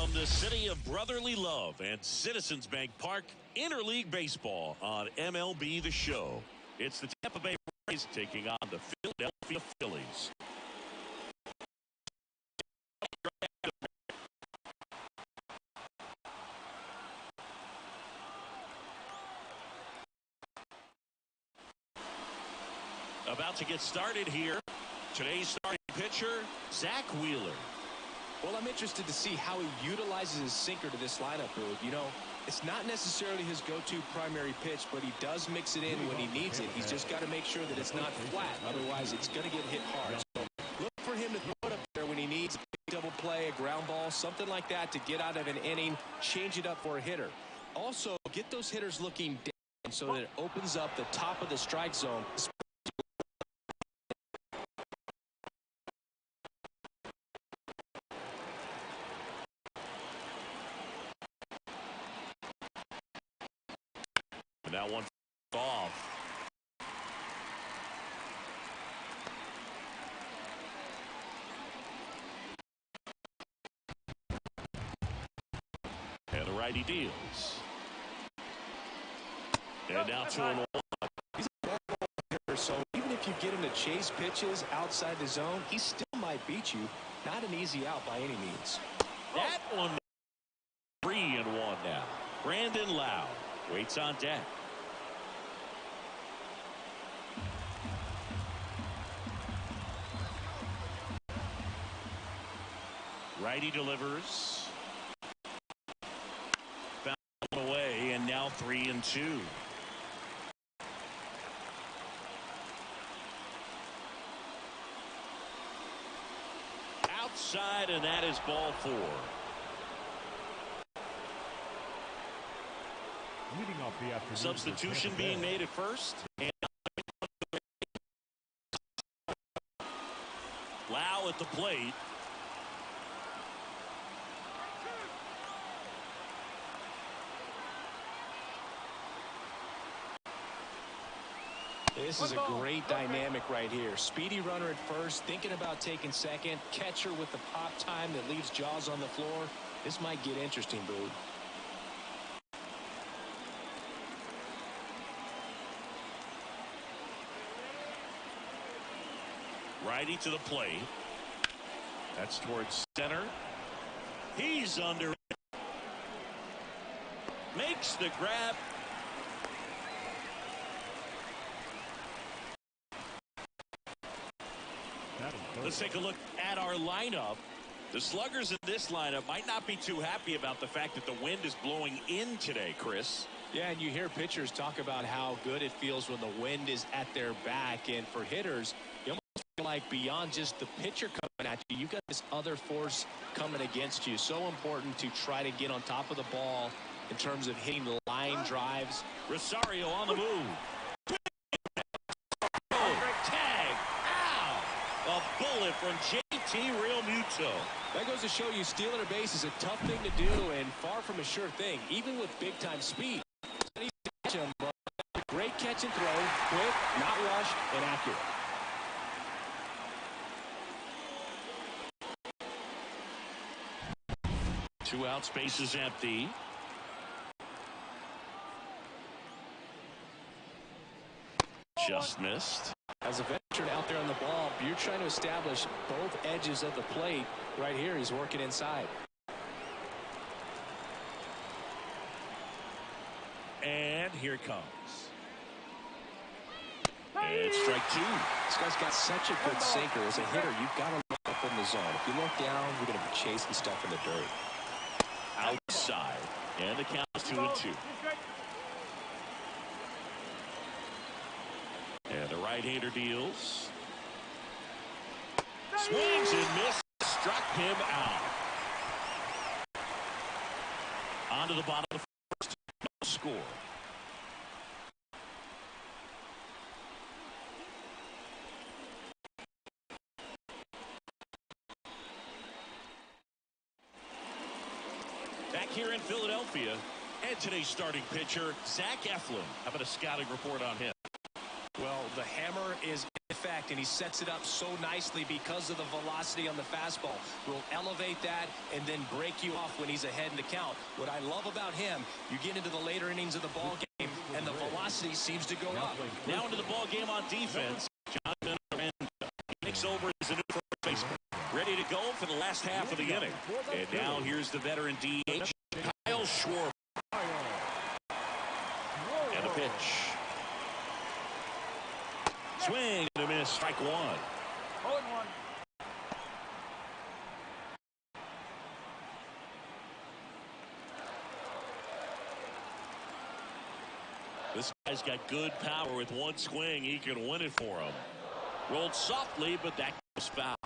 From the city of brotherly love and Citizens Bank Park, interleague baseball on MLB The Show. It's the Tampa Bay Rays taking on the Philadelphia Phillies. About to get started here. Today's starting pitcher, Zach Wheeler. Well, I'm interested to see how he utilizes his sinker to this lineup, Boog. You know, it's not necessarily his go-to primary pitch, but he does mix it in when he needs it. He's just got to make sure that it's not flat. Otherwise, it's going to get hit hard. So look for him to throw it up there when he needs a double play, a ground ball, something like that to get out of an inning, change it up for a hitter. Also, get those hitters looking down so that it opens up the top of the strike zone. That one off. And the righty deals. And now 2-1. He's a bad ball hitter, so even if you get him to chase pitches outside the zone, he still might beat you. Not an easy out by any means. That one 3-1 now. Brandon Lau waits on deck. Righty delivers. Fouled away, and now 3-2. Outside, and that is ball 4. Leading off the afternoon. Substitution being made at first. And Lau at the plate. This is a great dynamic right here. Speedy runner at first, thinking about taking second. Catcher with the pop time that leaves Jaws on the floor. This might get interesting, Boo. Righty to the plate. That's towards center. He's under it. Makes the grab. Let's take a look at our lineup. The sluggers in this lineup might not be too happy about the fact that the wind is blowing in today, Chris. Yeah, and you hear pitchers talk about how good it feels when the wind is at their back. And for hitters, you almost feel like beyond just the pitcher coming at you, you've got this other force coming against you. So important to try to get on top of the ball in terms of hitting line drives. Rosario on the move. Tag. Ow! A bullet from JT Realmuto. That goes to show you stealing a base is a tough thing to do and far from a sure thing, even with big-time speed. Great catch and throw, quick, not rushed, and accurate. Two out, space is empty. Just missed. As a veteran out there on the ball, you're trying to establish both edges of the plate. Right here, he's working inside. And here it comes. And strike 2. This guy's got such a good sinker. As a hitter, you've got to look up in the zone. If you look down, you're going to be chasing stuff in the dirt. Outside. And the count is 2-2. And the right-hander deals. Swings and misses. Struck him out. On to the bottom of the first. No score. Back here in Philadelphia. And today's starting pitcher, Zach Eflin. How about a scouting report on him? Well, the hammer is in effect contact, and he sets it up so nicely because of the velocity on the fastball. Will elevate that and then break you off when he's ahead in the count. What I love about him, you get into the later innings of the ball game, and the velocity seems to go up. Now into the ball game on defense. Jonathan Miranda takes over as a new first baseman. Ready to go for the last half of the inning. And now here's the veteran DH, Kyle Schwarber. And the pitch. Swing and a miss, strike one. 0-1. This guy's got good power. With one swing, he can win it for him. Rolled softly, but that was foul.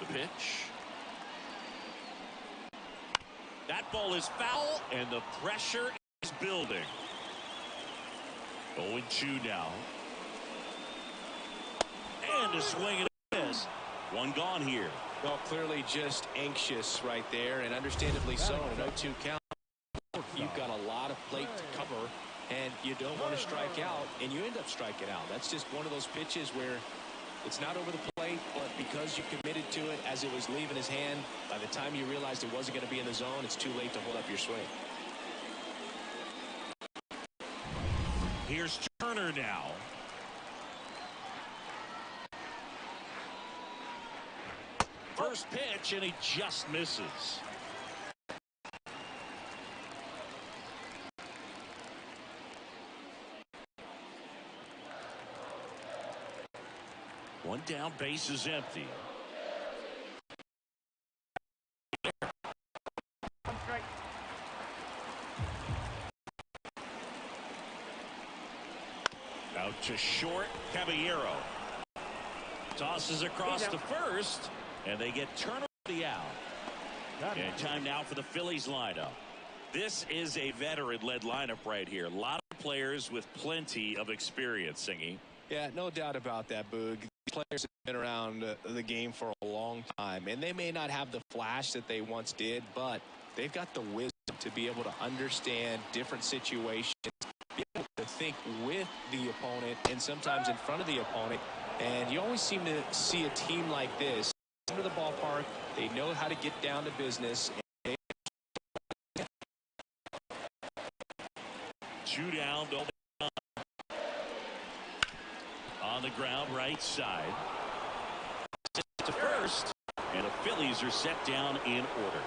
The pitch. That ball is foul, and the pressure is building. 0-2 now. And a swing and a miss. One gone here. Well, clearly just anxious right there, and understandably so. An 0-2 count. You've got a lot of plate to cover, and you don't want to strike out, and you end up striking out. That's just one of those pitches where it's not over the plate, but because you committed to it as it was leaving his hand, by the time you realized it wasn't going to be in the zone, it's too late to hold up your swing. Here's Turner now. First pitch, and he just misses. One down, base is empty. Out to short, Caballero. Tosses across the first, and they get Turner the out. And time now for the Phillies lineup. This is a veteran-led lineup right here. A lot of players with plenty of experience, Singy. Yeah, no doubt about that, Boog. Players have been around the game for a long time, and they may not have the flash that they once did, but they've got the wisdom to be able to understand different situations, be able to think with the opponent and sometimes in front of the opponent. And you always seem to see a team like this into the ballpark. They know how to get down to business. Two down, don't. On the ground, right side. To first, and the Phillies are set down in order.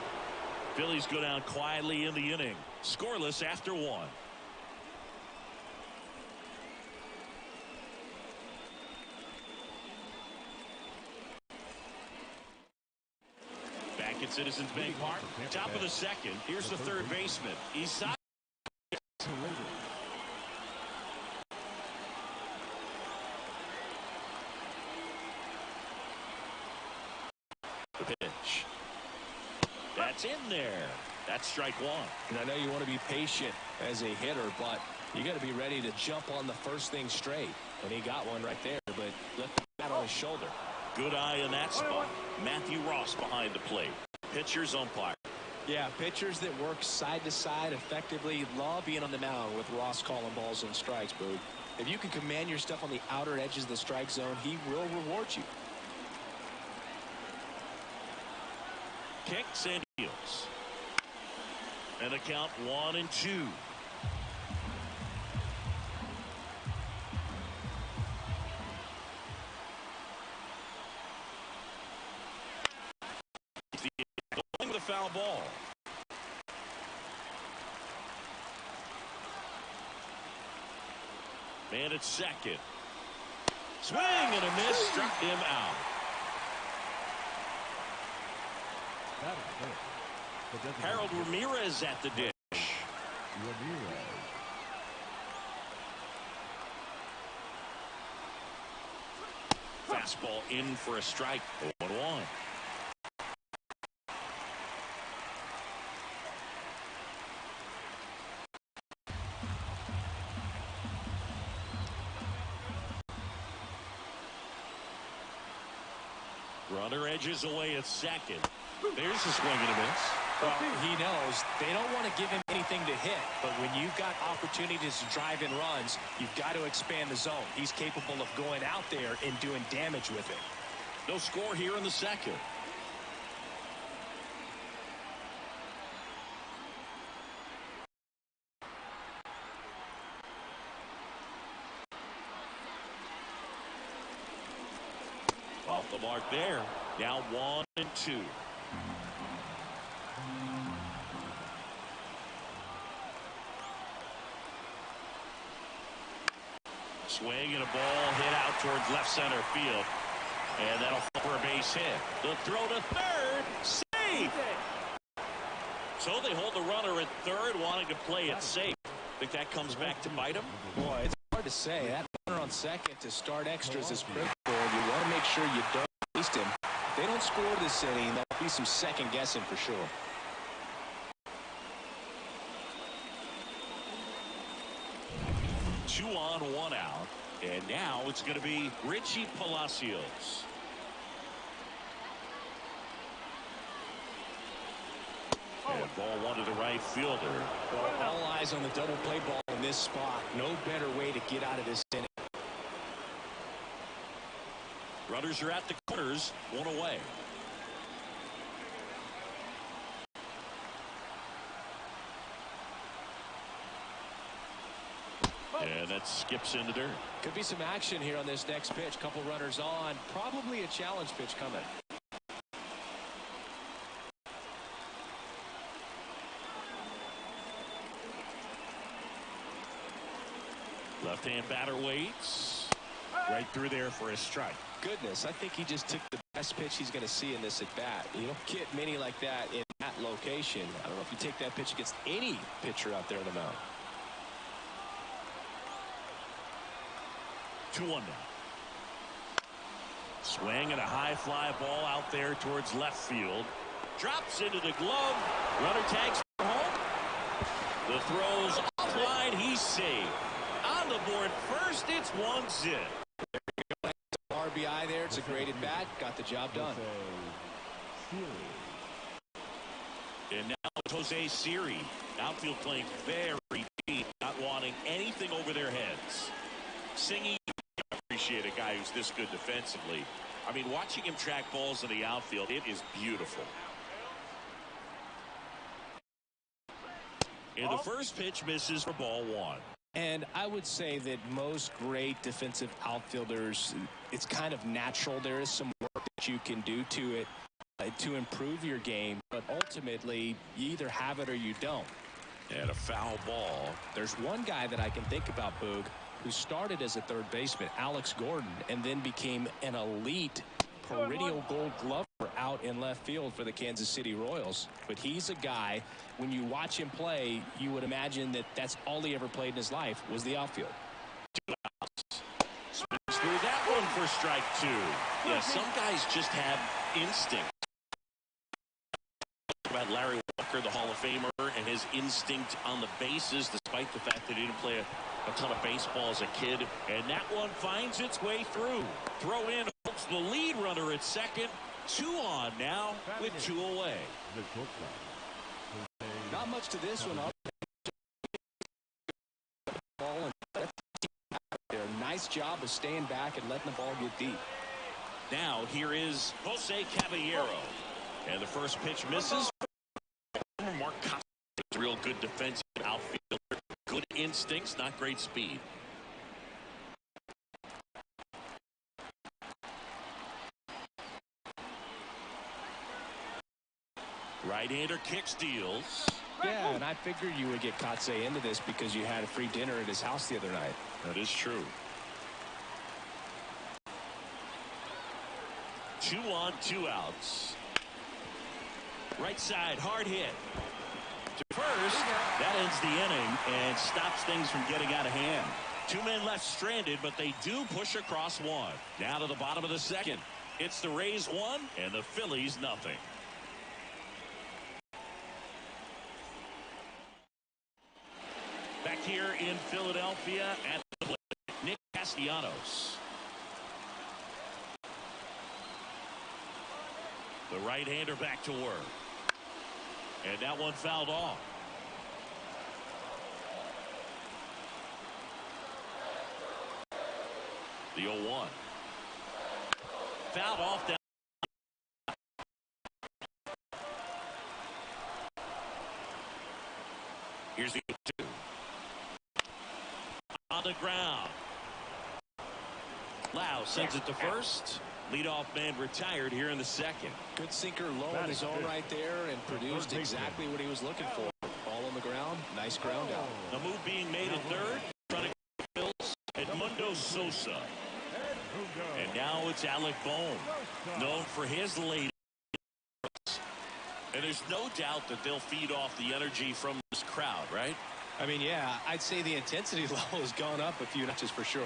Phillies go down quietly in the inning, scoreless after one. Back at Citizens Bank Park, top of the second. Here's the third baseman. Isai. The pitch. That's in there. That's strike one. And I know you want to be patient as a hitter, but you got to be ready to jump on the first thing straight. And he got one right there, but left the bat on his shoulder. Good eye in that spot. Matthew Ross behind the plate. Pitcher's umpire. Yeah, pitchers that work side to side effectively love being on the mound with Ross calling balls and strikes, Boog. If you can command your stuff on the outer edges of the strike zone, he will reward you. Kicks and deals. And a count 1-2. Going with a foul ball. Man at second. Swing and a miss, struck him out. Harold Ramirez at the dish. Fastball in for a strike. 1-1. Runner edges away at second. There's a swing and a miss. Well, he knows they don't want to give him anything to hit, but when you've got opportunities to drive in runs, you've got to expand the zone. He's capable of going out there and doing damage with it. No score here in the second. Off the mark there. Now 1-2. Swing and a ball hit out towards left center field. And that'll fall for a base hit. The throw to third. Safe. So they hold the runner at third, wanting to play it safe. Think that comes back to bite him? Boy, it's hard to say. That runner on second to start extras is critical. You want to make sure you don't waste him. If they don't score this inning, there'll be some second guessing for sure. Two on, one out. And now it's going to be Richie Palacios. And ball one to the right fielder. Well, all eyes on the double play ball in this spot. No better way to get out of this inning. Runners are at the corners, one away. And that skips into dirt. Could be some action here on this next pitch. Couple runners on. Probably a challenge pitch coming. Left-hand batter waits. Right through there for a strike. Goodness, I think he just took the best pitch he's going to see in this at-bat. You don't get many like that in that location. I don't know if you take that pitch against any pitcher out there in the mound. 2-1 now. Swing and a high fly ball out there towards left field. Drops into the glove. Runner tags for home. The throw's offline. He's safe. On the board first, it's 1-0. RBI there. It's a great at-bat. Got the job done. And now Jose Siri. Outfield playing very deep, not wanting anything over their heads. Singing. Appreciate a guy who's this good defensively. I mean, watching him track balls in the outfield, it is beautiful. And the first pitch misses for ball one. And I would say that most great defensive outfielders, it's kind of natural. There is some work that you can do to it to improve your game, but ultimately you either have it or you don't. And a foul ball. There's one guy that I can think about, Boog, who started as a third baseman, Alex Gordon, and then became an elite perennial gold glover out in left field for the Kansas City Royals. But he's a guy, when you watch him play, you would imagine that that's all he ever played in his life was the outfield. 2 outs. Spins through that one for strike 2. Yeah, some guys just have instinct. About Larry Walker, the Hall of Famer, and his instinct on the bases, despite the fact that he didn't play a ton of baseball as a kid. And that one finds its way through. Throw in holds the lead runner at second. 2 on now with 2 away. Not much to this one. Nice job of staying back and letting the ball get deep. Now here is Jose Caballero. And the first pitch misses. Mark Costa, real good defensive outfielder. Good instincts, not great speed. Right-hander kick steals. Yeah, and I figured you would get Kotsay into this because you had a free dinner at his house the other night. That is true. 2 on, 2 outs. Right side, hard hit. To first, that ends the inning and stops things from getting out of hand. 2 men left stranded, but they do push across 1. Now to the bottom of the second. It's the Rays 1 and the Phillies nothing. Back here in Philadelphia at the plate, Nick Castellanos. The right-hander back to work. And that one fouled off. The 0-1. Fouled off down. Here's the 2. On the ground. Lau sends it to first. Leadoff man retired here in the second. Good sinker low in his own right there and produced exactly what he was looking for. Ball on the ground. Nice ground out. A move being made at third. Trying to Phillies. Edmundo Sosa. And now it's Alec Bohm, known for his late. And there's no doubt that they'll feed off the energy from this crowd, right? I mean, yeah, I'd say the intensity level has gone up a few notches for sure.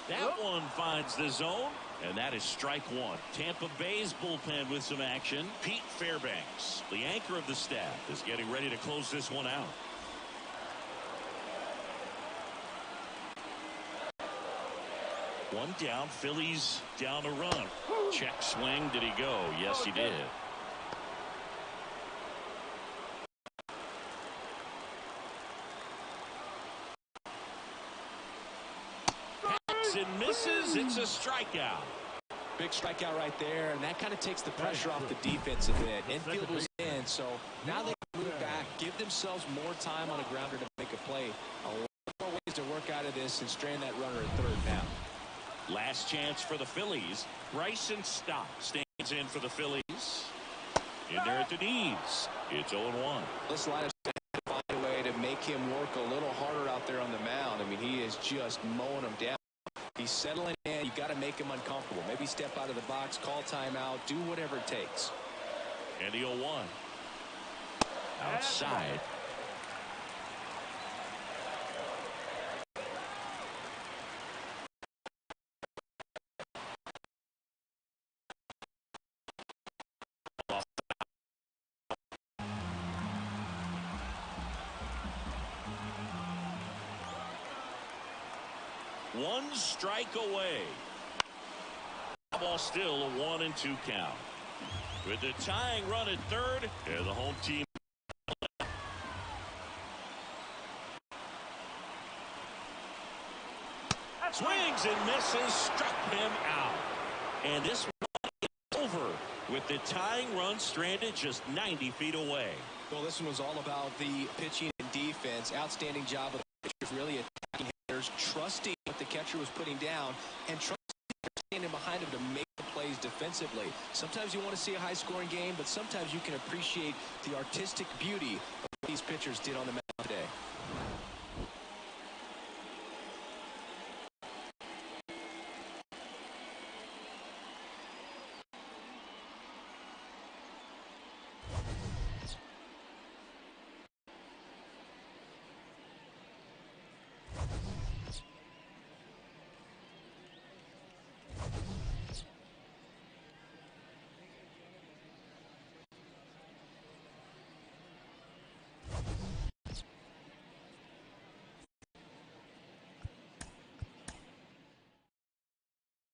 That one finds the zone, and that is strike one. Tampa Bay's bullpen with some action. Pete Fairbanks, the anchor of the staff, is getting ready to close this one out. One down, Phillies down a run. Check swing, did he go? Yes, he did. And misses. It's a strikeout. Big strikeout right there, and that kind of takes the pressure off the defense a bit. Infield was in, so now they can move back, give themselves more time on a grounder to make a play. A lot more ways to work out of this and strand that runner at third now. Last chance for the Phillies. Bryson Stott stands in for the Phillies. In there at the knees. It's 0-1. This lineup's got to find a way to make him work a little harder out there on the mound. I mean, he is just mowing them down. He's settling in. You got to make him uncomfortable. Maybe step out of the box, call timeout, do whatever it takes. And the 0-1. Outside. One strike away. Ball still a 1-2 count. With the tying run at third, and the home team. Swings and misses, struck him out. And this one is over with the tying run stranded just 90 feet away. Well, this one was all about the pitching and defense. Outstanding job of the pitchers, really attacking hitters, trusting what the catcher was putting down, and trusting standing behind him to make the plays defensively. Sometimes you want to see a high-scoring game, but sometimes you can appreciate the artistic beauty of what these pitchers did on the mound today.